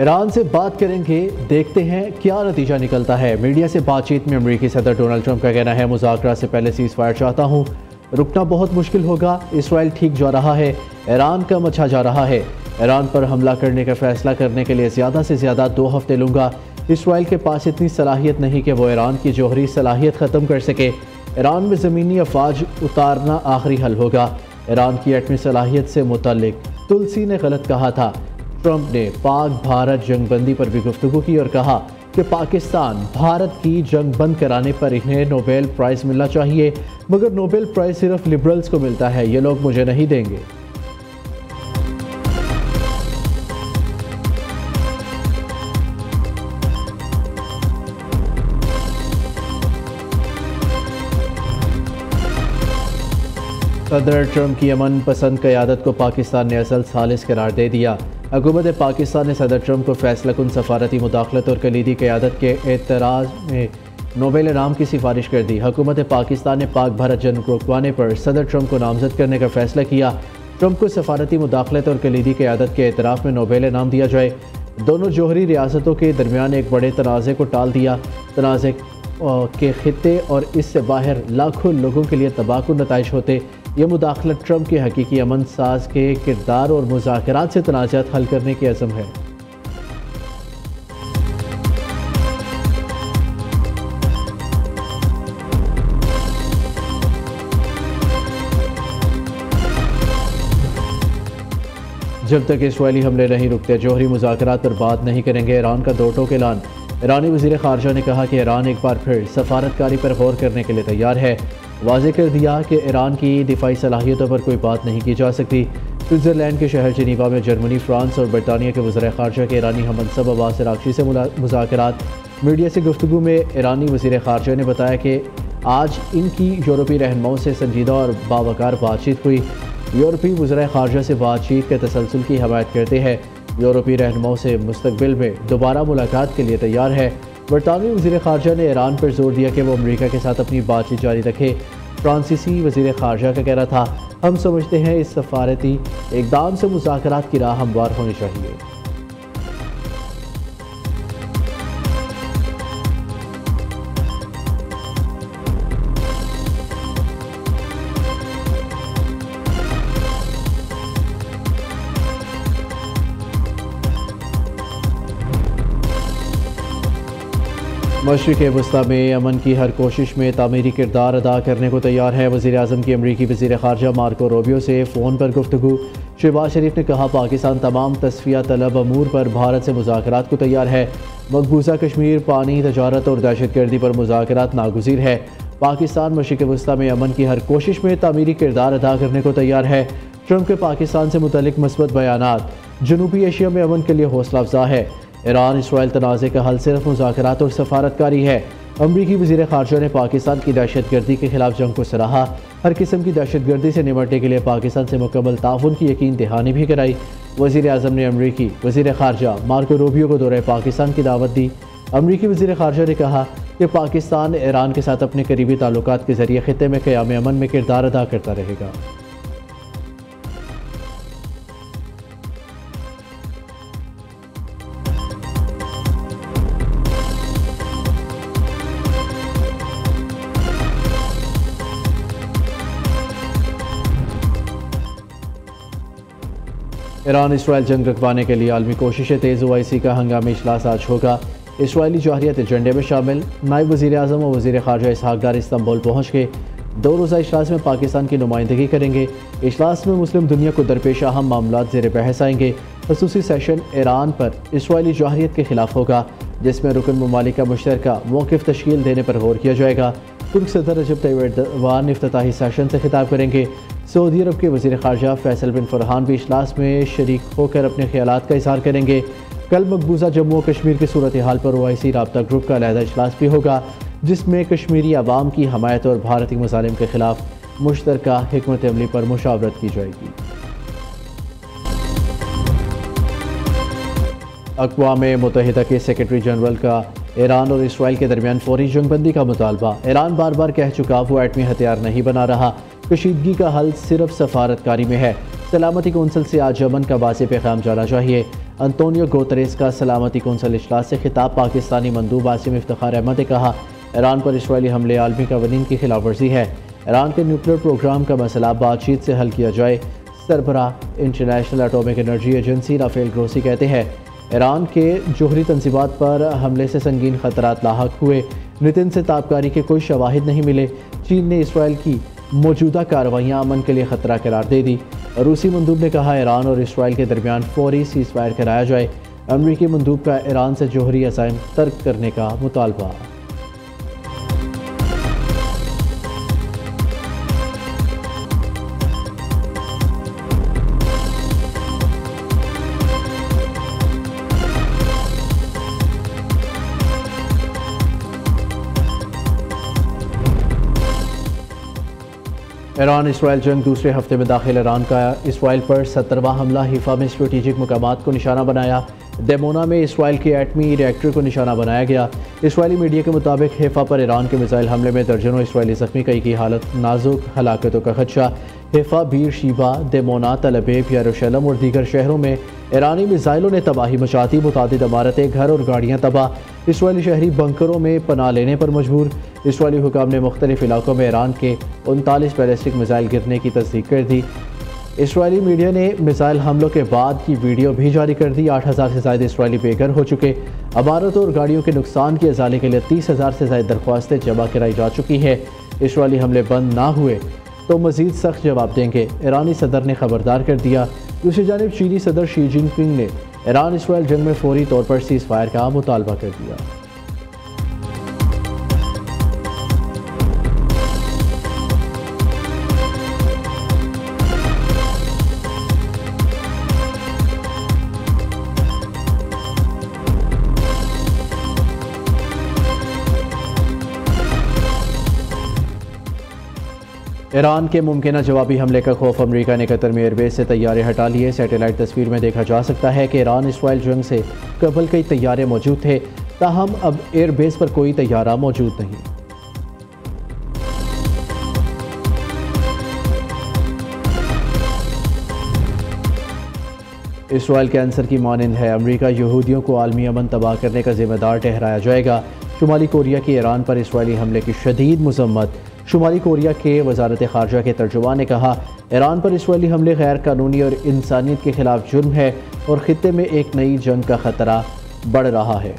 Iran से बात करेंगे, देखते हैं क्या नतीजा निकलता है। मीडिया से बातचीत में अमेरिकी सदर डोनाल्ड ट्रंप का कहना है, मुज़ाकरा से पहले सीज़ फायर चाहता हूँ, रुकना बहुत मुश्किल होगा। इसराइल ठीक जा रहा है, ईरान कम अच्छा जा रहा है। ईरान पर हमला करने का फैसला करने के लिए ज़्यादा से ज़्यादा 2 हफ्ते लूँगा। इसराइल के पास इतनी सलाहियत नहीं कि वो ईरान की जौहरी सलाहियत ख़त्म कर सके। ईरान में ज़मीनी अफवाज उतारना आखिरी हल होगा। ईरान की एटमी सलाहियत से मुतल्लिक तुलसी ने गलत कहा था। ट्रंप ने पाक भारत जंगबंदी पर भी गुफ्तगू की और कहा कि पाकिस्तान भारत की जंग बंद कराने पर इन्हें नोबेल प्राइज़ मिलना चाहिए, मगर नोबेल प्राइज़ सिर्फ लिबरल्स को मिलता है, ये लोग मुझे नहीं देंगे। सदर ट्रंप की अमन पसंद क़यादत को पाकिस्तान ने असल सालिस करार दे दिया। हुकूमत पाकिस्तान ने सदर ट्रंप को फैसलाकुन सफारती मुदाखलत और कलीदी क़यादत के एतराज़ में नोबेल इनाम की सिफारिश कर दी। हुकूमत पाकिस्तान ने पाक भारत जंग रुकवाने पर सदर ट्रंप को नामजद करने का फैसला किया। ट्रंप को सफारती मुदाखलत और कलीदी क़यादत के एतराफ़ में नोबेल इनाम दिया जाए। दोनों जौहरी रियासतों के दरमियान एक बड़े तनाज़े को टाल दिया। तनाज़े के खित्ते और इससे बाहर लाखों लोगों के लिए तबाहकुन नताइज होते। यह मुदाखलत ट्रंप के हकीकी अमन साज के किरदार और मुज़ाकरात से तनाज़ात हल करने की अज़म है। जब तक इसराइली हमले नहीं रुकते, जौहरी मुज़ाकरात पर बात नहीं करेंगे। ईरान का 2 टोक ऐलान। ईरानी वज़ीर ख़ारजा ने कहा कि ईरान एक बार फिर सफारतकारी पर गौर करने के लिए तैयार है। वाज़े कर दिया कि ईरान की दिफाई सलाहियतों पर कोई बात नहीं की जा सकती। स्विट्ज़रलैंड के शहर जिनीवा में जर्मनी, फ्रांस और बरतानिया के वज़ीर ख़ारजा के ईरानी हममनसब अब्बास अराग़ची से मुज़ाकरात। मीडिया से गुफ्तगू में ईरानी वज़ीर ख़ारजा ने बताया कि आज इनकी यूरोपीय रहनुमाओं से संजीदा और बावकार बातचीत हुई। यूरोपीय वज़ीर ख़ारजा से बातचीत के तसलसल की हमायत करते हैं। यूरोपीय रहनुमाओं से मुस्तक़बिल में दोबारा मुलाकात के लिए तैयार है। बरतानवी वज़ीर ख़ारजा ने ईरान पर जोर दिया कि वो अमरीका के साथ अपनी बातचीत जारी रखे। फ्रांसीसी वज़ीर ख़ारजा का कहना था, हम समझते हैं इस सफारती इक़दाम से मुज़ाकरात की राह हमवार होनी चाहिए। मशरिक़ वस्ता में अमन की हर कोशिश में तामीरी किरदार अदा करने को तैयार है। वज़ीर आज़म की अमरीकी वज़ीर ख़ारजा मार्को रूबियो से फ़ोन पर गुफ्तगू। शहबाज शरीफ ने कहा, पाकिस्तान तमाम तस्फिया तलब अमूर पर भारत से मुज़ाकरात को तैयार है। मकबूजा कश्मीर, पानी, तजारत और दहशतगर्दी पर मुज़ाकरात नागुज़ीर है। पाकिस्तान मशरिक़ वस्ता में अमन की हर कोशिश में तामीरी किरदार अदा करने को तैयार है। ट्रंप के पाकिस्तान से मुतल्लिक़ मस्बत बयानात जनूबी एशिया में अमन के लिए हौसला अफजा है। ईरान इसराइल तनाज़े का हल सिर्फ मुज़ाकरात और सफारतकारी है। अमरीकी वज़ीर ख़ारजा ने पाकिस्तान की दहशतगर्दी के खिलाफ जंग को सराहा। हर किस्म की दहशतगर्दी से निपटने के लिए पाकिस्तान से मुकम्मल ताउन की यकीन दहानी भी कराई। वज़ीर आज़म ने अमरीकी वज़ीर ख़ारजा मार्को रूबियो को दौरे पाकिस्तान की दावत दी। अमरीकी वज़ीर ख़ारजा ने कहा कि पाकिस्तान ईरान के साथ अपने करीबी ताल्लुकात के ज़रिए ख़ित्ते में क़याम अमन में किरदार अदा करता रहेगा। ईरान इसराइल जंग रुकवाने के लिए आलमी कोशिशें तेज़। OIC का हंगामी इजलास आज होगा। इसराइली जौहरियत एजेंडे में शामिल। नायब वज़ीर आज़म और वज़ीर ख़ारजा इसहाक़ डार इस्तांबुल पहुँच गए। 2 रोज़ा इजलास में पाकिस्तान की नुमाइंदगी करेंगे। इजलास में मुस्लिम दुनिया को दरपेश अहम मामलात ज़ेर बहस आएंगे। ख़ुसूसी सेशन ईरान पर इसराइली जौहरियत के खिलाफ होगा, जिसमें रुकन ममालिक का मुश्तरका मौक़िफ़ तश्कील देने पर गौर किया जाएगा। तुर्क सदर रजब तय्यब एर्दोग़ान इफ्तिताही सेशन से खिताब करेंगे। सऊदी अरब के वज़ीर ख़ारजा फैसल बिन फ़रहान भी इजलास में शरीक होकर अपने ख़यालात का इज़हार करेंगे। कल मकबूजा जम्मू और कश्मीर की सूरत हाल पर OIC राब्ता ग्रुप का अलहदा इजलास भी होगा, जिसमें कश्मीरी अवाम की हमायत और भारतीय मुज़ालिम के खिलाफ मुश्तरका हिकमत अमली पर मुशावरत की जाएगी। अक़वाम मुत्तहिदा के सेक्रेटरी जनरल का ईरान और इसराइल के दरमियान फौरी जंगबंदी का मुतालबा। ईरान बार बार कह चुका वो एटमी हथियार नहीं बना रहा। कशीदगी का हल सिर्फ सफारतकारी में है। सलामती कौंसिल से आज अमन का वाज़ेह पैगाम जाना चाहिए। अंतोनियो गुतेरेस का सलामती कौंसिल इजलास से खिताब। पाकिस्तानी मंदूब आसिम इफ्तिखार अहमद ने कहा, ईरान पर इसराइली हमले आलमी कवानीन की खिलाफ वर्जी है। ईरान के न्यूक्लियर प्रोग्राम का मसला बातचीत से हल किया जाए। सरबराह International Atomic Energy Agency Rafael Grossi कहते हैं, ईरान के जोहरी तंजीबात पर हमले से संगीन खतरात लाहक हुए। नितिन से ताबकारी के कोई शवाहिद नहीं मिले। चीन ने इसराइल की मौजूदा कार्रवाइयाँ अमन के लिए खतरा करार दे दी। रूसी मंदूब ने कहा, ईरान और इसराइल के दरमियान फौरी सीज़ फायर कराया जाए। अमरीकी मंदूब का ईरान से जोहरी अज़ाइम तर्क करने का मुतालबा। ईरान इसराइल जंग दूसरे हफ्ते में दाखिल। ईरान का इसराइल पर 70वां हमला। हिफा में स्ट्रेटेजिक मकामात को निशाना बनाया। डेमोना में इसराइल के एटमी रिएक्टर को निशाना बनाया गया। इसराइली मीडिया के मुताबिक हिफा पर ईरान के मिसाइल हमले में दर्जनों इसराइली जख्मी, कई की हालत नाजुक, हलाकतों का खदशा। हिफा, बीर शीबा, डेमोना, तल अबीब, यरूशलेम और दीगर शहरों में ईरानी मिसाइलों ने तबाही मचा दी। मुतादिद इमारतें, घर और गाड़ियाँ तबाह। इसराइली शहरी बंकरों में पनाह लेने पर मजबूर। इसराइली हुकाम ने मुख्तलिफ इलाकों में ईरान के 39 बैलिस्टिक मिसाइल गिरने की तस्दीक कर दी। इसराइली मीडिया ने मिसाइल हमलों के बाद की वीडियो भी जारी कर दी। 8,000 से ज़्यादा इसराइली बेघर हो चुके। इमारतों और गाड़ियों के नुकसान की अजाले के लिए 30,000 से ज़्यादा दरख्वास्तें जमा कराई जा चुकी है। इसराइली हमले बंद ना हुए तो मज़ीद सख्त जवाब देंगे, ईरानी सदर ने खबरदार कर दिया। दूसरी जानिब चीनी सदर शी जिनपिंग ने ईरान इसराइल जंग में फौरी तौर पर सीज़ फायर का मुतालबा कर दिया। ईरान के मुमकिन जवाबी हमले का खौफ। अमेरिका ने कतर में एयरबेस से तैयारे हटा लिए। सैटेलाइट तस्वीर में देखा जा सकता है कि ईरान इसराइल जंग से कबल कई तैयारे मौजूद थे, ताहम अब एयरबेस पर कोई तैयारा मौजूद नहीं। इसराइल कैंसर की मानंद है। अमेरिका यहूदियों को आलमी अमन तबाह करने का जिम्मेदार ठहराया जाएगा। शुमाली कोरिया की ईरान पर इसराइली हमले की शदीद मजम्मत। शुमाली कोरिया के वजारत खारजा के तर्जुमान ने कहा, ईरान पर इसराइली हमले गैर कानूनी और इंसानियत के खिलाफ जुर्म है और खित्ते में एक नई जंग का खतरा बढ़ रहा है।